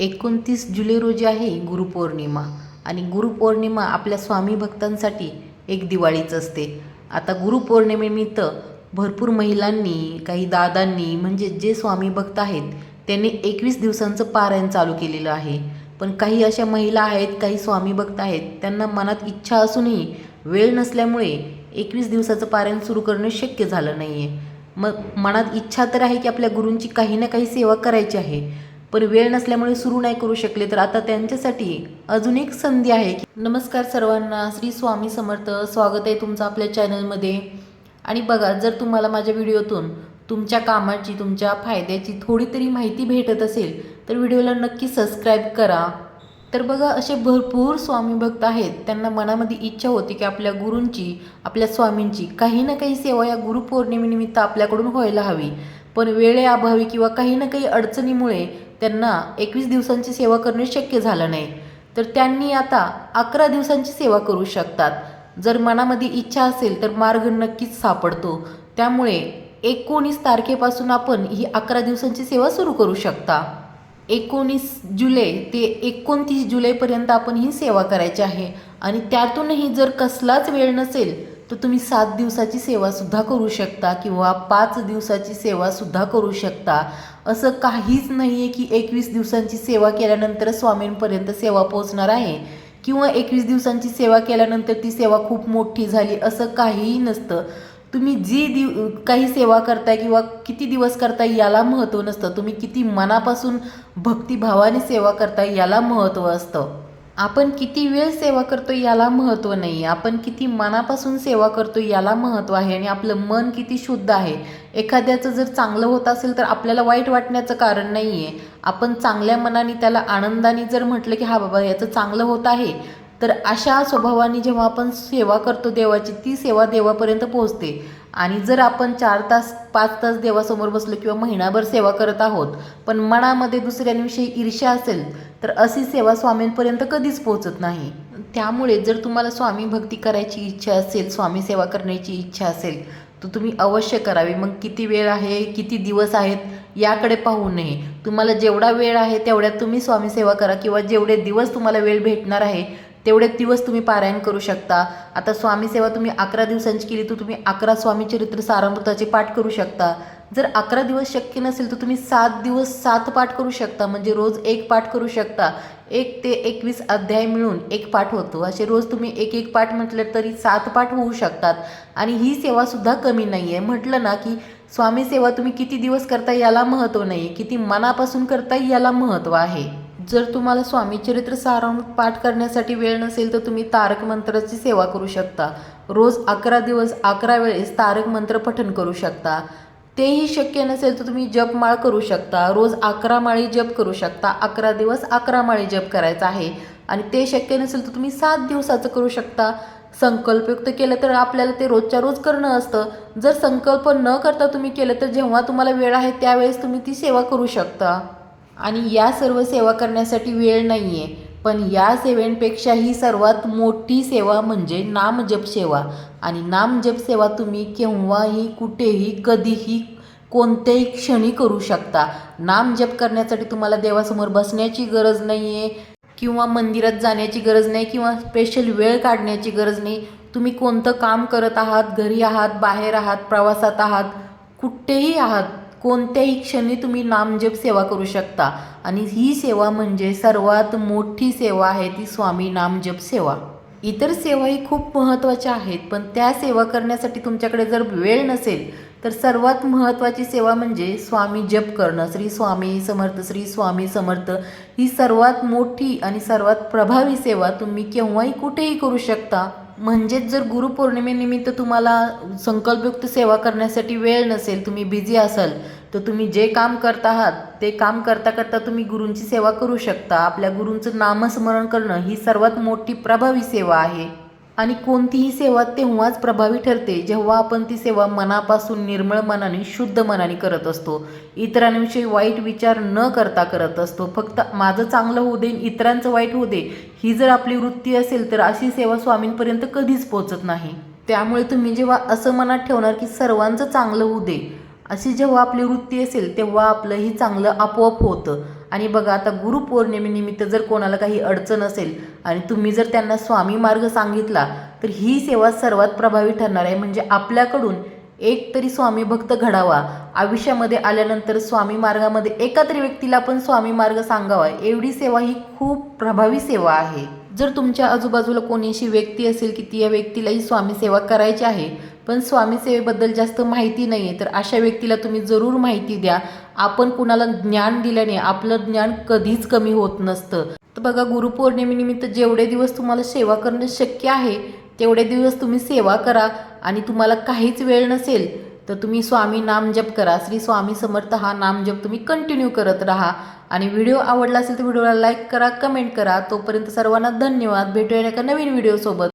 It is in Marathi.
29 जुलै रोजी आहे गुरुपौर्णिमा आणि गुरुपौर्णिमा आपल्या स्वामी भक्तांसाठी एक दिवाळीच असते. आता गुरुपौर्णिमेनिमित्त भरपूर महिलांनी, काही दादांनी म्हणजे जे स्वामी भक्त आहेत त्यांनी 21 दिवसांचं पारायण चालू केलेलं आहे. पण काही अशा महिला आहेत, काही स्वामी भक्त आहेत, त्यांना मनात इच्छा असूनही वेळ नसल्यामुळे 21 दिवसाचं पारायण सुरू करणं शक्य झालं नाही आहे. मग मनात इच्छा तर आहे की आपल्या गुरूंची काही ना काही सेवा करायची आहे, पण वेळ नसल्यामुळे सुरू नाही करू शकले. तर आता त्यांच्यासाठी अजून एक संधी आहे. नमस्कार सर्वांना, श्री स्वामी समर्थ. स्वागत आहे तुमचं आपल्या चॅनलमध्ये. आणि बघा, जर तुम्हाला माझ्या व्हिडिओतून तुमच्या कामाची, तुमच्या फायद्याची थोडी तरी माहिती भेटत असेल तर व्हिडिओला नक्की सबस्क्राईब करा. तर बघा, असे भरपूर स्वामी भक्त आहेत, त्यांना मनामध्ये इच्छा होती की आपल्या गुरूंची, आपल्या स्वामींची काही ना काही सेवा या गुरुपौर्णिमेनिमित्त आपल्याकडून व्हायला हवी. पण वेळेअभावी किंवा काही ना काही अडचणीमुळे त्यांना 21 दिवसांची सेवा करणे शक्य झालं नाही. तर त्यांनी आता 11 दिवसांची सेवा करू शकतात. जर मनामध्ये इच्छा असेल तर मार्ग नक्कीच सापडतो. त्यामुळे 19 तारखेपासून आपण ही 11 दिवसांची सेवा सुरू करू शकता. 19 जुलै ते 29 जुलैपर्यंत आपण ही सेवा करायची आहे. आणि त्यातूनही जर कसलाच वेळ नसेल तर तुम्ही 7 दिवसाची सेवासुद्धा करू शकता किंवा 5 दिवसाची सेवासुद्धा करू शकता. असं काहीच नाही आहे की 21 दिवसांची सेवा केल्यानंतर स्वामींपर्यंत सेवा पोहोचणार आहे किंवा 21 दिवसांची सेवा केल्यानंतर ती सेवा खूप मोठी झाली, असं काहीही नसतं. तुम्ही काही सेवा करताय किंवा किती दिवस करताय याला महत्त्व नसतं. तुम्ही किती मनापासून भक्तिभावाने सेवा करताय याला महत्त्व असतं. आपण किती वेळ सेवा करतो याला महत्त्व नाही, आपण किती मनापासून सेवा करतो याला महत्त्व आहे. आणि आपलं मन किती शुद्ध आहे. एखाद्याचं जर चांगलं होत असेल तर आपल्याला वाईट वाटण्याचं कारण नाही आहे. आपण चांगल्या मनाने, त्याला आनंदाने जर म्हटलं की हा बाबा याचं चांगलं होत आहे, तर अशा स्वभावाने जेव्हा आपण सेवा करतो देवाची, ती सेवा देवापर्यंत पोहोचते. आणि जर आपण 4 तास 5 तास देवासमोर बसलो किंवा महिनाभर सेवा करत आहोत पण मनामध्ये दुसऱ्यांविषयी ईर्ष्या असेल तर अशी सेवा स्वामींपर्यंत कधीच पोहोचत नाही. त्यामुळे जर तुम्हाला स्वामी भक्ती करायची इच्छा असेल, स्वामी सेवा करण्याची इच्छा असेल तर तुम्ही अवश्य करावी. मग किती वेळ आहे, किती दिवस आहेत याकडे पाहू नये. तुम्हाला जेवढा वेळ आहे तेवढ्यात तुम्ही स्वामी सेवा करा किंवा जेवढे दिवस तुम्हाला वेळ भेटणार आहे तेवढे दिवस तुम्ही पारायण करू शकता. आता स्वामी सेवा तुम्ही 11 दिवसांची केली तर तुम्ही 11 स्वामी चरित्र सारामृताचे पाठ करू शकता. जर 11 दिवस शक्य नसेल तर तुम्ही 7 दिवस 7 पाठ करू शकता. म्हणजे रोज एक पाठ करू शकता. 1 ते 21 अध्याय मिळून एक पाठ होतो. असे रोज तुम्ही एक पाठ म्हटलं तरी 7 पाठ होऊ शकतात. आणि ही सेवासुद्धा कमी नाही आहे. म्हटलं ना की स्वामी सेवा तुम्ही किती दिवस करता याला महत्त्व नाही, किती मनापासून करता याला महत्त्व आहे. जर तुम्हाला स्वामी चरित्र सारामृत पाठ करण्यासाठी वेळ नसेल तर तुम्ही तारक मंत्राची सेवा करू शकता. रोज 11 दिवस 11 वेळेस तारक मंत्र पठण करू शकता. तेही शक्य नसेल तर तुम्ही जपमाळ करू शकता. रोज 11 माळी जप करू शकता. 11 दिवस 11 माळी जप करायचा आहे. आणि ते शक्य नसेल तर तुम्ही 7 दिवसाचं करू शकता. संकल्पयुक्त केलं तर आपल्याला ते रोजच्या रोज करणं असतं. जर संकल्प न करता तुम्ही केलं तर जेव्हा तुम्हाला वेळ आहे त्यावेळेस तुम्ही ती सेवा करू शकता. आणि या सर्व सेवा करण्यासाठी वेळ नाही आहे, पण या सेवेंपेक्षाही सर्वात मोठी सेवा म्हणजे नामजप सेवा. आणि नामजप सेवा तुम्ही केव्हाही, कुठेही, कधीही, कोणत्याही क्षणी करू शकता. नामजप करण्यासाठी तुम्हाला देवासमोर बसण्याची गरज नाही आहे किंवा मंदिरात जाण्याची गरज नाही किंवा स्पेशल वेळ काढण्याची गरज नाही. तुम्ही कोणतं काम करत आहात, घरी आहात, बाहेर आहात, प्रवासात आहात, कुठेही आहात, कोणत्याही क्षणी तुम्ही नामजप सेवा करू शकता. आणि ही सेवा म्हणजे सर्वात मोठी सेवा आहे ती स्वामी नामजप सेवा. इतर सेवाही खूप महत्त्वाच्या आहेत, पण त्या सेवा करण्यासाठी तुमच्याकडे जर वेळ नसेल तर सर्वात महत्त्वाची सेवा म्हणजे स्वामी जप करणं. श्री स्वामी समर्थ, श्री स्वामी समर्थ ही सर्वात मोठी आणि सर्वात प्रभावी सेवा तुम्ही केव्हाही कुठेही करू शकता. म्हणजेच जर गुरुपौर्णिमेनिमित्त तुम्हाला संकल्पयुक्त सेवा करण्यासाठी वेळ नसेल, तुम्ही बिझी असाल, तर तुम्ही जे काम करत आहात ते काम करता करता तुम्ही गुरूंची सेवा करू शकता. आपल्या गुरूंचं नामस्मरण करणं ही सर्वात मोठी प्रभावी सेवा आहे. आणि कोणतीही सेवा तेव्हाच प्रभावी ठरते जेव्हा आपण ती सेवा मनापासून, निर्मळ मनाने, शुद्ध मनाने करत असतो. इतरांविषयी वाईट विचार न करता करत असतो. फक्त माझं चांगलं होऊ दे, इतरांचं वाईट होऊ दे, ही जर आपली वृत्ती असेल तर अशी सेवा स्वामींपर्यंत कधीच पोहोचत नाही. त्यामुळे तुम्ही जेव्हा असं मनात ठेवणार की सर्वांचं चांगलं होऊ दे, अशी जेव्हा आपली वृत्ती असेल तेव्हा आपलंही चांगलं आपोआप होतं. आणि बघा, आता गुरुपौर्णिमेनिमित्त जर कोणाला काही अडचण असेल आणि तुम्ही जर त्यांना स्वामी मार्ग सांगितला तर ही सेवा सर्वात प्रभावी ठरणार आहे. म्हणजे आपल्याकडून एक तरी स्वामी भक्त घडावा, आयुष्यामध्ये आल्यानंतर स्वामी मार्गामध्ये एका तरी व्यक्तीला आपण स्वामी मार्ग सांगावा, एवढी सेवा ही खूप प्रभावी सेवा आहे. जर तुमच्या आजूबाजूला कोणी अशी व्यक्ती असेल की ती या व्यक्तीलाही स्वामी सेवा करायची आहे पण स्वामी सेवेबद्दल जास्त माहिती नाही आहे, तर अशा व्यक्तीला तुम्ही जरूर माहिती द्या. आपण कुणाला ज्ञान दिल्याने आपलं ज्ञान कधीच कमी होत नसतं. तर बघा, गुरुपौर्णिमेनिमित्त जेवढे दिवस तुम्हाला सेवा करणं शक्य आहे तेवढे दिवस तुम्ही सेवा करा. आणि तुम्हाला काहीच वेळ नसेल तर तुम्ही स्वामी नामजप करा. श्री स्वामी समर्थ हा नामजप तुम्ही कंटिन्यू करत राहा. आणि व्हिडिओ आवडला असेल तर व्हिडिओला लाईक करा, कमेंट करा. तोपर्यंत सर्वांना धन्यवाद. भेटूया एका नवीन व्हिडिओसोबत.